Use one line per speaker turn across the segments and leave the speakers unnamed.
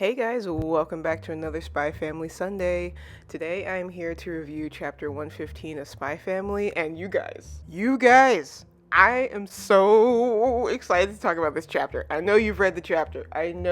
Hey guys, welcome back to another Spy Family Sunday. Today I'm here to review chapter 115 of Spy Family, and you guys, I am so excited to talk about this chapter. I know you've read the chapter. And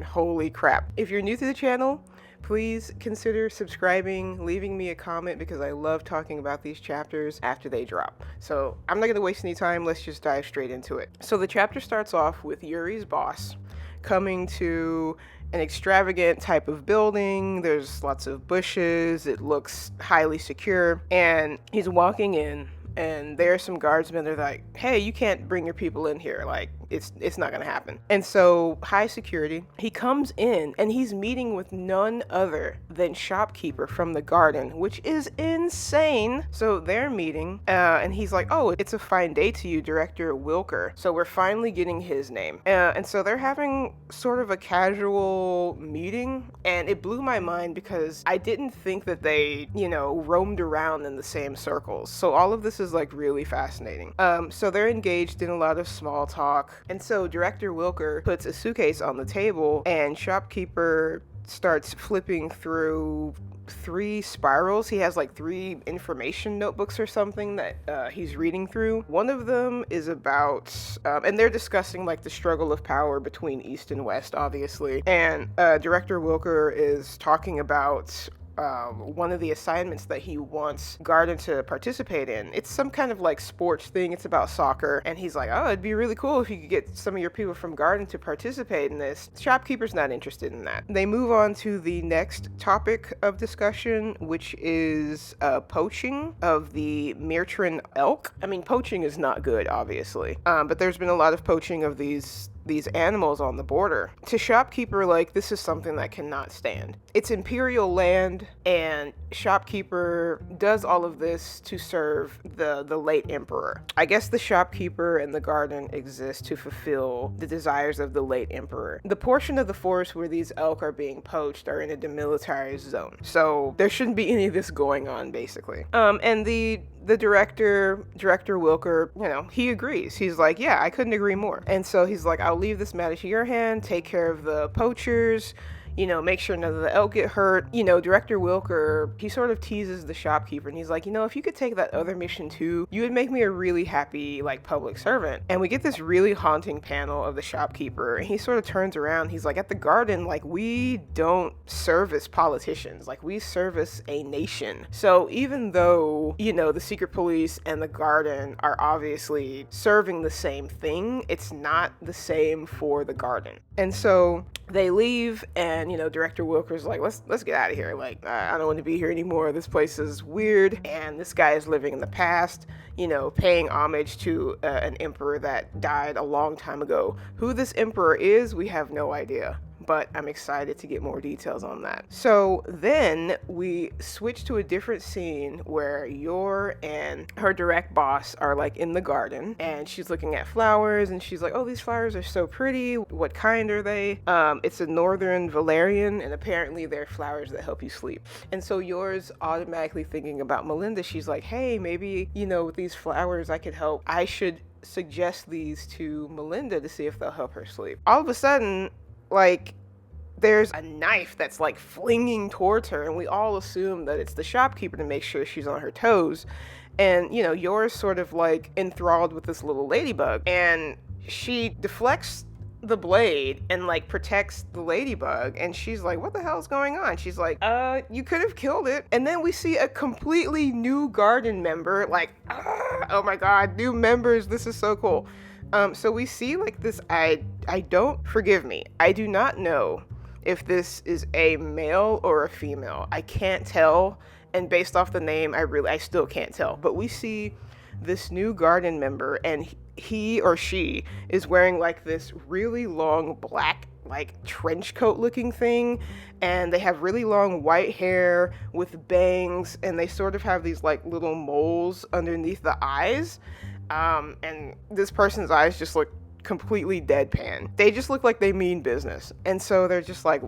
holy crap. If you're new to the channel, please consider subscribing, leaving me a comment because I love talking about these chapters after they drop. So I'm not going to waste any time. Let's just dive straight into it. So the chapter starts off with Yuri's boss coming to an extravagant type of building. There's lots of bushes. It looks highly secure. And he's walking in, and there are some guardsmen. They're like, hey, you can't bring your people in here. Like, it's not going to happen. And so, high security. He comes in, and he's meeting with none other than Shopkeeper from the garden, which is insane. So they're meeting, and he's like, oh, it's a fine day to you, Director Wilker. So we're finally getting his name. And so they're having sort of a casual meeting, and it blew my mind because I didn't think that they, roamed around in the same circles. So all of this is like really fascinating. So they're engaged in a lot of small talk. And so Director Wilker puts a suitcase on the table, and Shopkeeper starts flipping through 3 spirals. He has like 3 information notebooks or something that he's reading through. One of them is about, and they're discussing like the struggle of power between East and West, obviously. And Director Wilker is talking about one of the assignments that he wants Garden to participate in. It's some kind of like sports thing. It's about soccer. And he's like, oh, it'd be really cool if you could get some of your people from Garden to participate in this. Shopkeeper's not interested in that. They move on to the next topic of discussion, which is poaching of the Mirtran elk. I mean, poaching is not good, obviously. But there's been a lot of poaching of these animals on the border. To Shopkeeper, like, this is something that cannot stand. It's imperial land, and Shopkeeper does all of this to serve the late emperor. I guess the Shopkeeper and the garden exist to fulfill the desires of the late emperor. The portion of the forest where these elk are being poached are in a demilitarized zone, so there shouldn't be any of this going on, basically. And the director Wilker, he agrees. He's like, yeah, I couldn't agree more. And so he's like, I'll leave this matter to your hand. Take care of the poachers. Make sure none of the elk get hurt. Director Wilker, he sort of teases the Shopkeeper, and he's like, if you could take that other mission too, you would make me a really happy, like, public servant. And we get this really haunting panel of the Shopkeeper, and he sort of turns around. He's like, at the garden, like, we don't service politicians. Like, we service a nation. So even though, the secret police and the garden are obviously serving the same thing, it's not the same for the garden. And so they leave, and Director Wilker's like, let's get out of here. Like, I don't want to be here anymore. This place is weird, and this guy is living in the past, paying homage to an emperor that died a long time ago. Who this emperor is, we have no idea, but I'm excited to get more details on that. So then we switch to a different scene where Yor and her direct boss are like in the garden, and she's looking at flowers, and she's like, oh, these flowers are so pretty. What kind are they? It's a northern valerian, and apparently they're flowers that help you sleep. And so Yor's automatically thinking about Melinda. She's like, hey, maybe, with these flowers I could help. I should suggest these to Melinda to see if they'll help her sleep. All of a sudden, like, there's a knife that's like flinging towards her, and we all assume that it's the Shopkeeper to make sure she's on her toes. And Yor's sort of like enthralled with this little ladybug, and she deflects the blade and like protects the ladybug, and she's like, what the hell is going on? She's like, you could have killed it. And then we see a completely new garden member, like, oh my god, new members, this is so cool. So we see like this, I do not know if this is a male or a female. I can't tell, and based off the name, I still can't tell. But we see this new garden member, and he or she is wearing like this really long black, like, trench coat looking thing, and they have really long white hair with bangs, and they sort of have these like little moles underneath the eyes, and this person's eyes just look completely deadpan. They just look like they mean business. And so they're just like,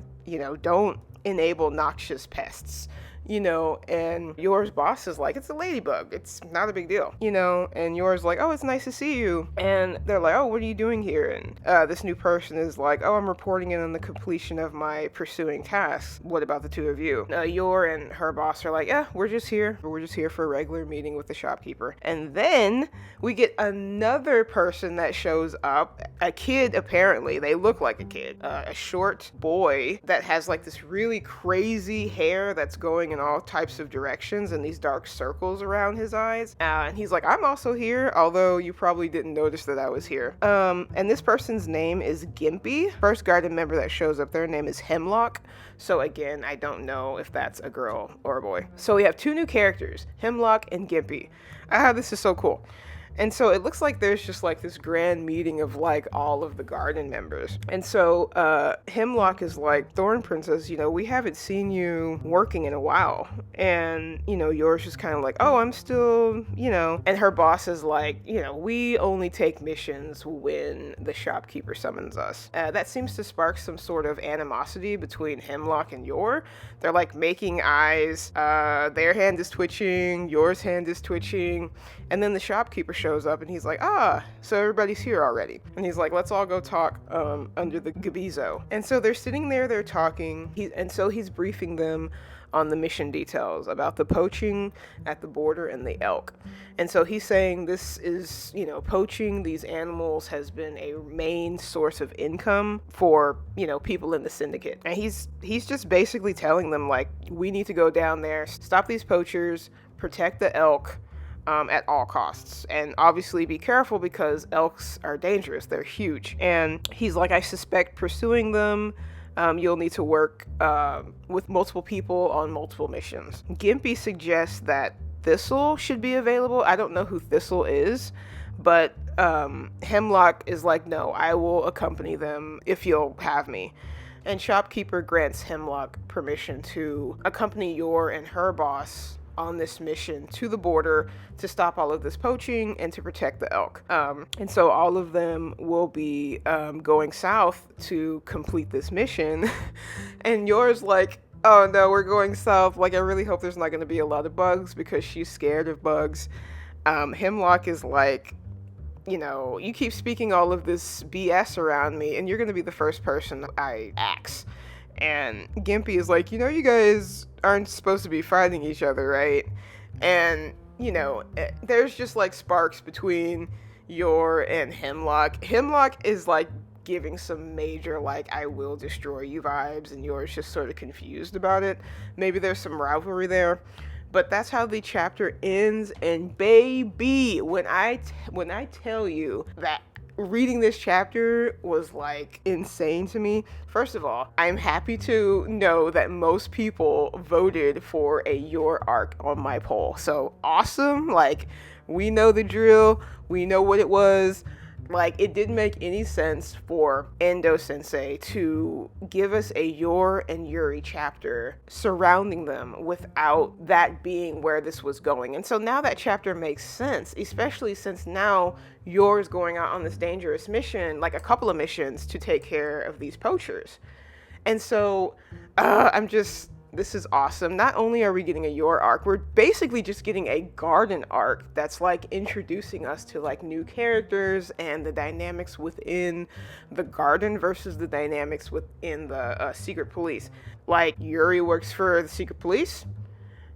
don't enable noxious pests. and yours boss is like, it's a ladybug. It's not a big deal, and yours like, oh, it's nice to see you. And they're like, oh, what are you doing here? And this new person is like, oh, I'm reporting in on the completion of my pursuing tasks. What about the two of you? Your and her boss are like, yeah, we're just here. We're just here for a regular meeting with the shopkeeper. And then we get another person that shows up, a kid apparently. They look like a kid, a short boy that has like this really crazy hair that's going in all types of directions and these dark circles around his eyes. And he's like, I'm also here, although you probably didn't notice that I was here. And this person's name is Gimpy. First garden member that shows up, their name is Hemlock. So again, I don't know if that's a girl or a boy. So we have two new characters, Hemlock and Gimpy. This is so cool. And so it looks like there's just like this grand meeting of like all of the garden members. And so Hemlock is like, Thorn Princess, we haven't seen you working in a while. And, yours is kind of like, oh, I'm still, And her boss is like, we only take missions when the shopkeeper summons us. That seems to spark some sort of animosity between Hemlock and Yor. They're like making eyes. Their hand is twitching. Yours hand is twitching. And then the shopkeeper shows up and he's like, so everybody's here already. And he's like, let's all go talk under the gabizo. And so they're sitting there, they're talking. He's briefing them on the mission details about the poaching at the border and the elk. And so he's saying this is, poaching these animals has been a main source of income for, people in the syndicate. And he's just basically telling them, like, we need to go down there, stop these poachers, protect the elk, at all costs. And obviously be careful because elks are dangerous. They're huge. And he's like, I suspect pursuing them, you'll need to work with multiple people on multiple missions. Gimpy suggests that Thistle should be available. I don't know who Thistle is, but Hemlock is like, no, I will accompany them if you'll have me. And Shopkeeper grants Hemlock permission to accompany Yor and her boss on this mission to the border to stop all of this poaching and to protect the elk. And so all of them will be going south to complete this mission. And Yor's like, oh no, we're going south. Like, I really hope there's not going to be a lot of bugs because she's scared of bugs. Hemlock is like, you keep speaking all of this BS around me and you're going to be the first person I axe. And Gimpy is like, you guys aren't supposed to be fighting each other, right? And, there's just like sparks between Yor and Hemlock. Hemlock is like giving some major, like, I will destroy you vibes, and Yor's just sort of confused about it. Maybe there's some rivalry there. But that's how the chapter ends. And baby, when I tell you that reading this chapter was like insane to me. First of all, I'm happy to know that most people voted for a Yor arc on my poll. So awesome. Like, we know the drill. We know what it was. Like, it didn't make any sense for Endo Sensei to give us a Yor and Yuri chapter surrounding them without that being where this was going. And so now that chapter makes sense, especially since now Yor is going out on this dangerous mission, like a couple of missions to take care of these poachers. And so this is awesome. Not only are we getting a Yor arc, we're basically just getting a garden arc that's like introducing us to like new characters and the dynamics within the garden versus the dynamics within the secret police. Like, Yuri works for the secret police.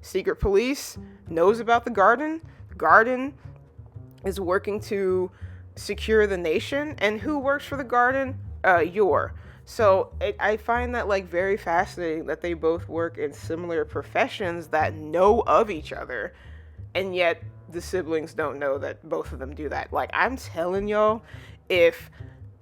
Secret police knows about the garden. Garden is working to secure the nation. And who works for the garden? Yor. So I find that like very fascinating that they both work in similar professions that know of each other, and yet the siblings don't know that both of them do that. Like, I'm telling y'all, if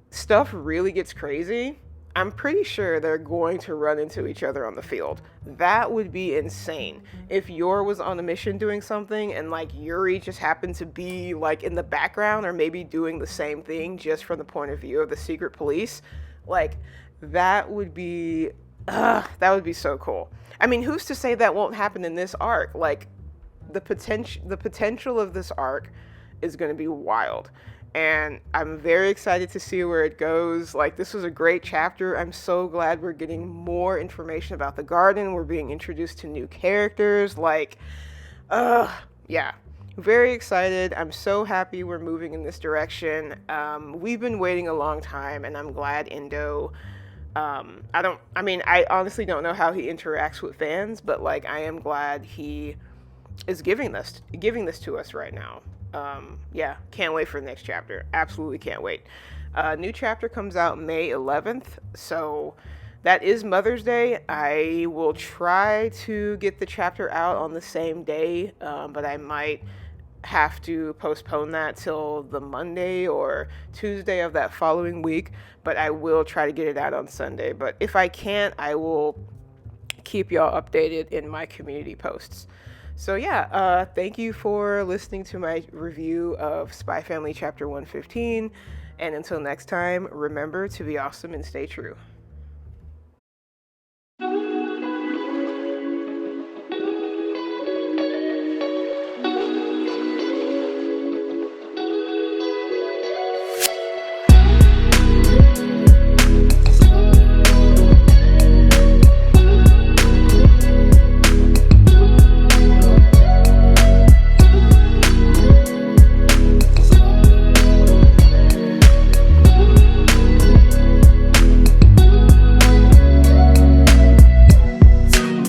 stuff really gets crazy, I'm pretty sure they're going to run into each other on the field. That would be insane. If Yor was on a mission doing something and like Yuri just happened to be like in the background or maybe doing the same thing just from the point of view of the secret police. Like, that would be so cool. I mean, who's to say that won't happen in this arc? Like, the potential of this arc is going to be wild. and I'm very excited to see where it goes. Like, this was a great chapter. I'm so glad we're getting more information about the garden. We're being introduced to new characters. Like, yeah, very excited. I'm so happy we're moving in this direction. We've been waiting a long time, and I'm glad Indo. I honestly don't know how he interacts with fans, but like, I am glad he is giving this to us right now. Yeah, can't wait for the next chapter. Absolutely can't wait. New chapter comes out May 11th, so that is Mother's Day. I will try to get the chapter out on the same day, but I might have to postpone that till the Monday or Tuesday of that following week, but I will try to get it out on Sunday. But if I can't, I will keep y'all updated in my community posts. So yeah, thank you for listening to my review of Spy Family Chapter 115. And until next time, remember to be awesome and stay true.